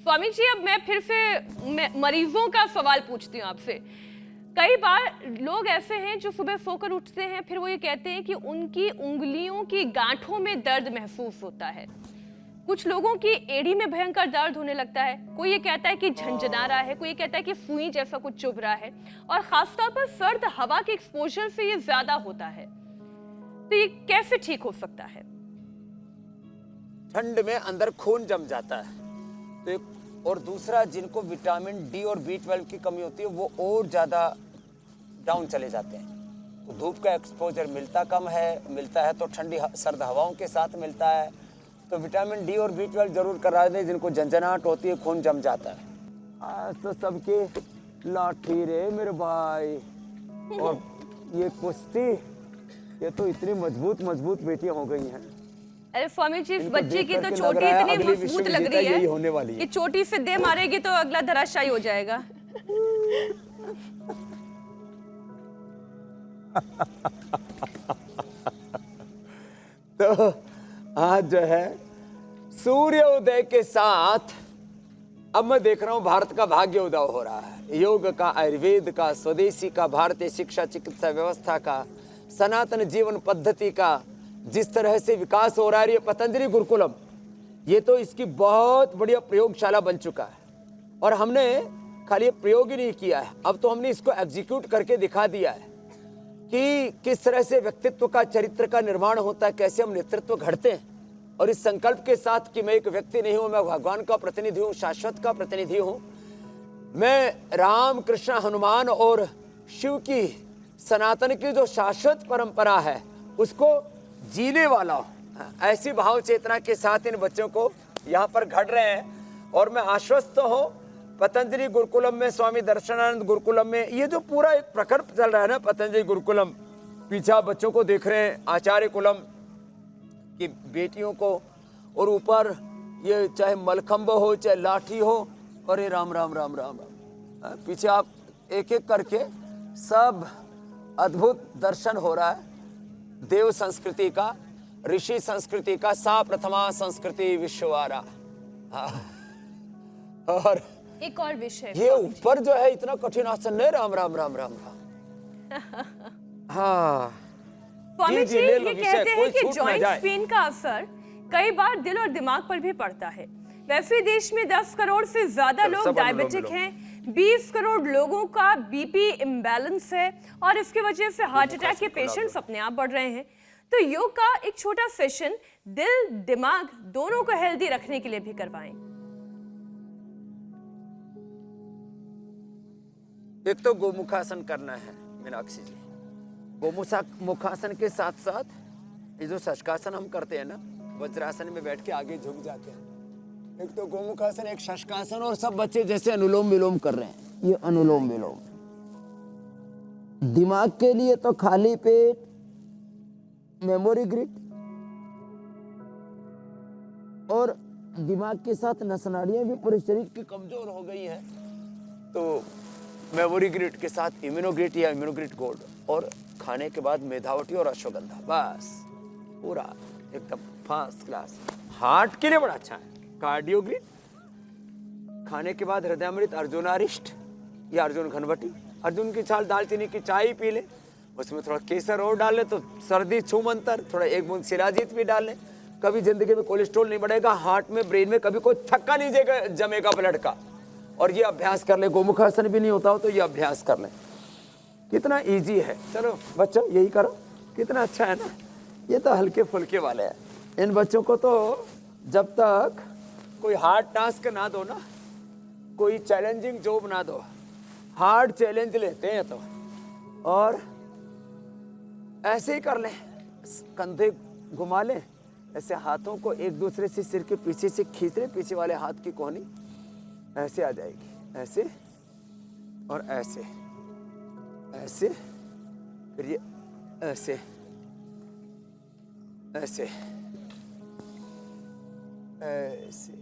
स्वामी जी, अब मैं फिर से मरीजों का सवाल पूछती हूँ आपसे। कई बार लोग ऐसे हैं जो सुबह सोकर उठते हैं, फिर वो ये कहते हैं कि उनकी उंगलियों की गांठों में दर्द महसूस होता है। कुछ लोगों की एड़ी में भयंकर दर्द होने लगता है, कोई ये कहता है कि झंझना रहा है, कोई ये कहता है कि सुई जैसा कुछ चुभ रहा है, और खासतौर पर सर्द हवा के एक्सपोजर से ये ज्यादा होता है। तो ये कैसे ठीक हो सकता है? ठंड में अंदर खून जम जाता है तो और दूसरा, जिनको विटामिन डी और B12 की कमी होती है वो और ज्यादा डाउन चले जाते हैं। तो धूप का एक्सपोजर मिलता है तो ठंडी सर्द हवाओं के साथ मिलता है, तो विटामिन डी और B12 जरूर करा दें। जिनको झंझनाहट होती है, खून जम जाता है। आज तो सबके लाठी रे मेरे भाई, और ये कुश्ती, ये तो इतनी मजबूत बेटियां हो गई हैं। अरे स्वामी जी, इस बच्चे की तो चोटी इतनी मजबूत लग रही है होने वाली है कि चोटी से दे मारेगी तो अगला धराशायी हो जाएगा। तो आज जो है सूर्य उदय के साथ अब मैं देख रहा हूं भारत का भाग्य उदय हो रहा है। योग का, आयुर्वेद का, स्वदेशी का, भारतीय शिक्षा चिकित्सा व्यवस्था का, सनातन जीवन पद्धति का जिस तरह से विकास हो रहा है, ये पतंजलि गुरुकुलम, ये तो इसकी बहुत बढ़िया प्रयोगशाला बन चुका है। और हमने खाली प्रयोग ही नहीं किया है, अब तो हमने इसको एग्जीक्यूट करके दिखा दिया है कि किस तरह से व्यक्तित्व का, चरित्र का निर्माण होता है, कैसे हम नेतृत्व घड़ते हैं। और इस संकल्प के साथ कि मैं एक व्यक्ति नहीं हूं, मैं भगवान का प्रतिनिधि हूं, शाश्वत का प्रतिनिधि हूं, मैं राम, कृष्ण, हनुमान और शिव की सनातन की जो शाश्वत परंपरा है उसको जीने वाला हूं। ऐसी भाव चेतना के साथ इन बच्चों को यहाँ पर घड़ रहे हैं। और मैं आश्वस्त हूं, पतंजलि गुरुकुलम में, स्वामी दर्शनानंद गुरुकुलम में, ये जो पूरा एक प्रकल्प चल रहा है ना, पतंजलि गुरुकुलम, पीछे आप बच्चों को देख रहे हैं, आचार्य कुलम की बेटियों को, और ऊपर ये चाहे मलखंब हो चाहे लाठी हो, और ये राम राम राम राम राम, पीछे आप एक एक करके सब अद्भुत दर्शन हो रहा है देव संस्कृति का, ऋषि संस्कृति का, सा प्रथमा संस्कृति विश्ववारा। और एक और विषय, ये ऊपर जो है इतना कठिन आसन है, राम राम राम राम राम। हाँ स्वामी जी, ये कहते हैं कि जॉइंट पेन का असर कई बार दिल और दिमाग पर भी पड़ता है। वैसे देश में 10 करोड़ से ज्यादा लोग डायबिटिक हैं, 20 करोड़ लोगों का बीपी इम्बैलेंस है, और इसकी वजह से हार्ट अटैक के पेशेंट्स अपने आप बढ़ रहे हैं। तो योग का एक छोटा सेशन दिल दिमाग दोनों को हेल्दी रखने के लिए भी करवाएं। एक तो गोमुखासन करना है मीनाक्षी जी। गोमुखासन के साथ साथ ये जो शशकासन हम करते हैं ना, वज्रासन में बैठ के आगे झुक जाते हैं, एक तो गोमुखासन, एक शशकासन, और सब बच्चे जैसे अनुलोम विलोम कर रहे हैं, ये अनुलोम विलोम। दिमाग के लिए तो खाली पेट, मेमोरी ग्रिड, और दिमाग के साथ नसनाड़ियां भी पूरे शरीर की कमजोर हो गई हैं, तो मेमोरी ग्रिड के साथ इम्यूनोग्रिड या इम्यूनोग्रिड गोल्ड, और खाने के बाद मेधावटी और अश्वगंधा, बस पूरा एकदम फर्स्ट क्लास। हार्ट के लिए बड़ा अच्छा है कार्डियोग्रिड, खाने के बाद हृदयामृत, अर्जुनारिष्ट या अर्जुन घनवटी, अर्जुन की छाल, दालचीनी की चाय पी ले, उसमें थोड़ा केसर और डाल ले तो सर्दी छूमंतर, थोड़ा एक बूंद शिलाजीत भी डाल ले, कभी जिंदगी में कोलेस्ट्रॉल नहीं बढ़ेगा, हार्ट में, ब्रेन में कभी कोई थक्का नहीं जमेगा ब्लड का। और ये अभ्यास कर ले, गोमुखासन भी नहीं होता हो तो ये अभ्यास कर ले, कितना इजी है। चलो बच्चों यही करो, कितना अच्छा है ना। ये तो हल्के फुल्के वाले हैं, इन बच्चों को तो जब तक कोई हार्ड टास्क ना दो ना, कोई चैलेंजिंग जॉब ना दो, हार्ड चैलेंज लेते हैं तो, और ऐसे ही कर ले, कंधे घुमा ले, ऐसे हाथों को एक दूसरे से सिर के पीछे से खींच ले, पीछे वाले हाथ की कोहनी ऐसे आ जाएगी, ऐसे और ऐसे, ऐसे, फिर ये ऐसे, ऐसे, ऐसे,